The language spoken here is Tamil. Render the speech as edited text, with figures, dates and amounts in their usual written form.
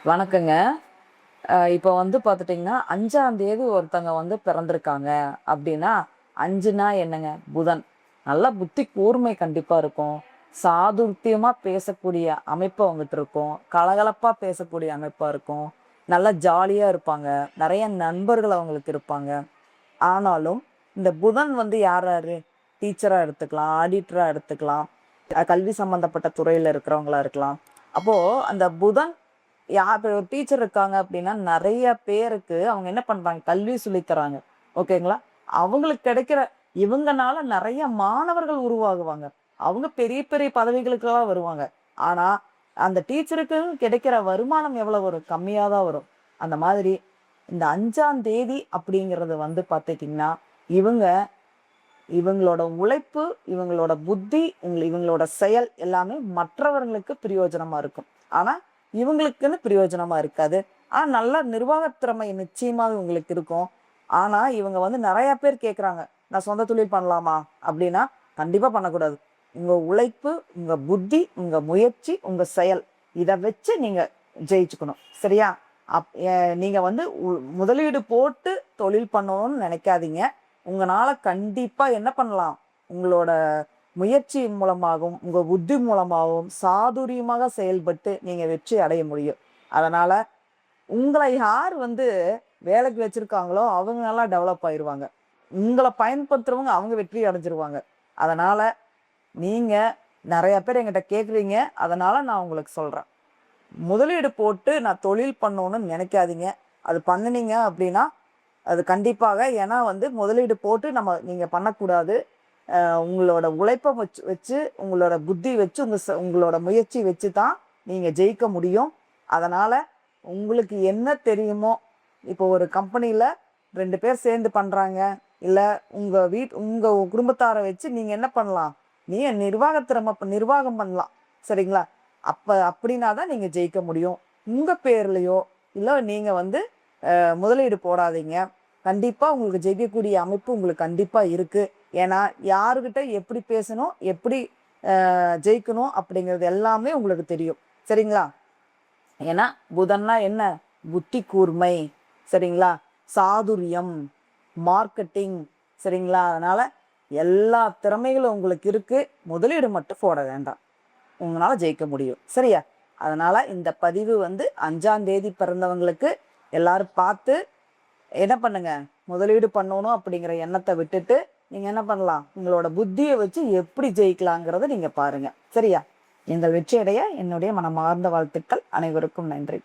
வணக்கங்க. இப்போ பார்த்துட்டிங்கன்னா, 5ஆம் தேதி ஒருத்தங்க பிறந்திருக்காங்க அப்டின்னா, 5னா என்னங்க? புதன். நல்லா புத்தி கூர்மை கண்டிப்பா இருக்கும். சாதுர்த்தியமா பேசக்கூடிய அமைப்பு அவங்கட்ட இருக்கும். கலகலப்பா பேசக்கூடிய அமைப்பா இருக்கும். நல்லா ஜாலியா இருப்பாங்க. நெறைய நண்பர்கள் அவங்களுக்கு இருப்பாங்க. ஆனாலும், இந்த புதன் யார் யாரு? டீச்சரா எடுத்துக்கலாம், ஆடிட்டரா எடுத்துக்கலாம், கல்வி சம்மந்தப்பட்ட துறையில இருக்கிறவங்களா இருக்கலாம். அப்போ அந்த புதன் இப்ப ஒரு டீச்சர் இருக்காங்க அப்படின்னா, நெறைய பேருக்கு அவங்க என்ன பண்றாங்க? கல்வி சொல்லி தராங்க. ஓகேங்களா? அவங்களுக்கு கிடைக்கிற இவங்கனால நெறைய மாணவர்கள் உருவாகுவாங்க. அவங்க பெரிய பெரிய பதவிகளுக்கெல்லாம் வருவாங்க. ஆனா, அந்த டீச்சருக்கு கிடைக்கிற வருமானம் எவ்வளவு வரும்? கம்மியா தான் வரும். அந்த மாதிரி இந்த 5ஆம் தேதி அப்படிங்கிறது பார்த்துக்கிட்டீங்கன்னா, இவங்க இவங்களோட உழைப்பு, இவங்களோட புத்தி, இவங்களோட செயல் எல்லாமே மற்றவர்களுக்கு பிரயோஜனமா இருக்கும். ஆனா, இவங்களுக்குன்னு பிரயோஜனமா இருக்காது. ஆனா, நல்ல நிர்வாகத் திறமை நிச்சயமாக இவங்களுக்கு இருக்கும். ஆனா, இவங்க நெறைய பேர் கேட்குறாங்க, "நான் சொந்த தொழில் பண்ணலாமா?" அப்படின்னா, கண்டிப்பா பண்ணக்கூடாது. உங்க உழைப்பு, உங்க புத்தி, உங்க முயற்சி, உங்க செயல் இத வச்சு நீங்க ஜெயிச்சுக்கணும். சரியா? நீங்க முதலீடு போட்டு தொழில் பண்ணணும்னு நெனைக்காதீங்க. உங்கனால கண்டிப்பா என்ன பண்ணலாம்? உங்களோட முயற்சி மூலமாகவும், உங்க புத்தி மூலமாகவும் சாதுரியமாக செயல்பட்டு நீங்க வெற்றி அடைய முடியும். அதனால உங்கள யார் வேலைக்கு வச்சிருக்காங்களோ, அவங்க நல்லா டெவலப் ஆயிருவாங்க. உங்கள பயன்படுத்துறவங்க அவங்க வெற்றி அடைஞ்சிருவாங்க. அதனால நீங்க நெறைய பேர் என்கிட்ட கேட்குறீங்க. அதனால நான் உங்களுக்கு சொல்றேன். முதலீடு போட்டு நான் தொழில் பண்ணணும்னு நினைக்காதீங்க. அது பண்ணுனீங்க அப்படின்னா, அது கண்டிப்பாக ஏன்னா முதலீடு போட்டு நீங்க பண்ணக்கூடாது. உங்களோட உழைப்ப வச்சு வச்சு, உங்களோட புத்தி வச்சு, உங்களோட முயற்சி வச்சு தான் நீங்க ஜெயிக்க முடியும். அதனால உங்களுக்கு என்ன தெரியுமோ, இப்போ ஒரு கம்பெனில 2 பேர் சேர்ந்து பண்றாங்க. இல்ல உங்க குடும்பத்தார வச்சு நீங்க என்ன பண்ணலாம்? நீங்க நிர்வாகம் பண்ணலாம். சரிங்களா? அப்படின்னா தான் நீங்க ஜெயிக்க முடியும். உங்க பேர்லயோ, இல்ல நீங்க முதலீடு போடாதீங்க. கண்டிப்பா உங்களுக்கு ஜெயிக்கக்கூடிய அமைப்பு உங்களுக்கு கண்டிப்பா இருக்கு. ஏன்னா, யாருகிட்ட எப்படி பேசணும், எப்படி ஜெயிக்கணும் அப்படிங்கிறது எல்லாமே உங்களுக்கு தெரியும். சரிங்களா? ஏன்னா, புதன்னா என்ன? புத்தி கூர்மை. சரிங்களா? சாதுரியம், மார்க்கெட்டிங். சரிங்களா? அதனால எல்லா திறமைகளும் உங்களுக்கு இருக்கு. முதலீடு மட்டும் போட வேண்டாம். உங்களால ஜெயிக்க முடியும். சரியா? அதனால இந்த பதிவு 5ஆம் தேதி பிறந்தவங்களுக்கு எல்லாரும் பார்த்து என்ன பண்ணுங்க? முதலீடு பண்ணணும் அப்படிங்கிற எண்ணத்த விட்டுட்டு, நீங்க என்ன பண்ணலாம்? உங்களோட புத்திய வச்சு எப்படி ஜெயிக்கலாங்கிறத நீங்க பாருங்க. சரியா? நீங்கள் வெற்றி அடைய என்னுடைய மனமார்ந்த வாழ்த்துக்கள். அனைவருக்கும் நன்றி.